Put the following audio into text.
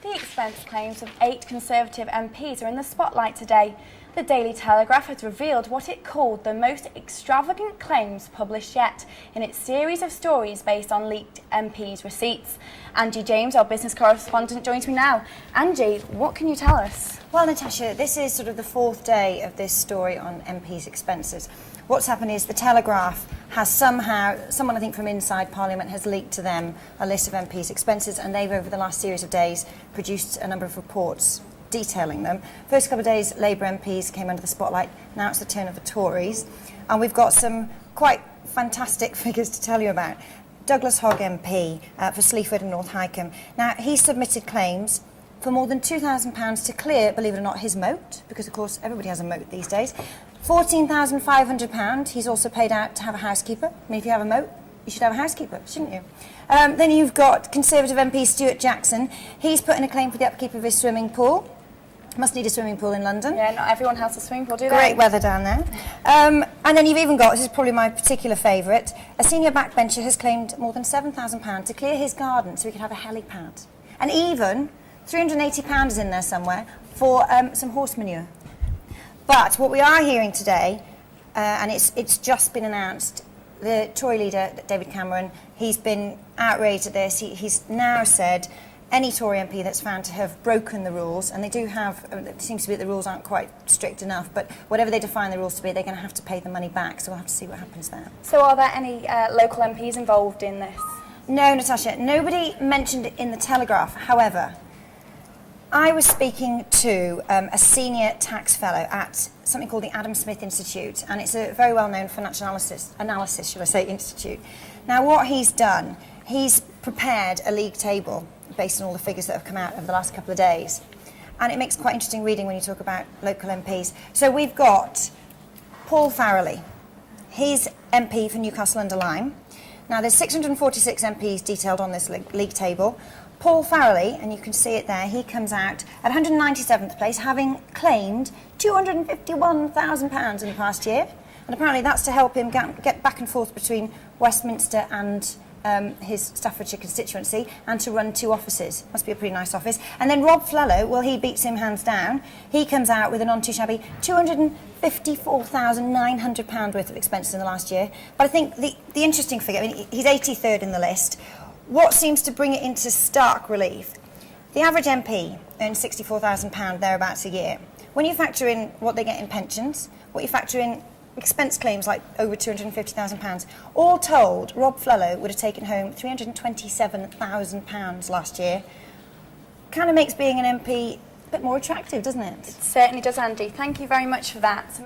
The expense claims of 8 Conservative MPs are in the spotlight today. The Daily Telegraph has revealed what it called the most extravagant claims published yet in its series of stories based on leaked MPs' receipts. Angie James, our business correspondent, joins me now. Angie, what can you tell us? Well, Natasha, this is sort of the 4th day of this story on MPs' expenses. What's happened is the Telegraph has somehow, someone I think from inside Parliament has leaked to them a list of MPs' expenses, and they've over the last series of days produced a number of reports detailing them. First couple of days, Labour MPs came under the spotlight. Now it's the turn of the Tories. And we've got some quite fantastic figures to tell you about. Douglas Hogg MP for Sleaford and North Hykeham. Now, he submitted claims for more than £2,000 to clear, believe it or not, his moat, because of course everybody has a moat these days. £14,500 he's also paid out to have a housekeeper. I mean, if you have a moat, you should have a housekeeper, shouldn't you? Then you've got Conservative MP Stuart Jackson. He's put in a claim for the upkeep of his swimming pool. Must need a swimming pool in London. Yeah, not everyone has a swimming pool, do they? Great weather down there. And then you've even got, this is probably my particular favourite, a senior backbencher has claimed more than £7,000 to clear his garden so he could have a helipad. And even £380 is in there somewhere for some horse manure. But what we are hearing today, and it's just been announced, the Tory leader, David Cameron, he's been outraged at this. He's now said any Tory MP that's found to have broken the rules, and they do have, it seems to be that the rules aren't quite strict enough, but whatever they define the rules to be, they're going to have to pay the money back, so we'll have to see what happens there. So are there any local MPs involved in this? No, Natasha, nobody mentioned it in the Telegraph. However, I was speaking to a senior tax fellow at something called the Adam Smith Institute, and it's a very well-known financial analysis, shall I say, institute. Now, what he's done, he's prepared a league table based on all the figures that have come out over the last couple of days, and it makes quite interesting reading when you talk about local MPs. So we've got Paul Farrelly. He's MP for Newcastle-under-Lyme. Now, there's 646 MPs detailed on this league table. Paul Farrelly, and you can see it there, he comes out at 197th place, having claimed £251,000 in the past year. And apparently that's to help him get back and forth between Westminster and his Staffordshire constituency, and to run 2 offices. Must be a pretty nice office. And then Rob Flello, well, he beats him hands down. He comes out with a none too shabby £254,900 worth of expenses in the last year. But I think the interesting figure, I mean, he's 83rd in the list. What seems to bring it into stark relief, the average MP earns £64,000 thereabouts a year. When you factor in what they get in pensions, what you factor in expense claims like over £250,000, all told, Rob Flello would have taken home £327,000 last year. Kind of makes being an MP a bit more attractive, doesn't it? It certainly does, Andy. Thank you very much for that.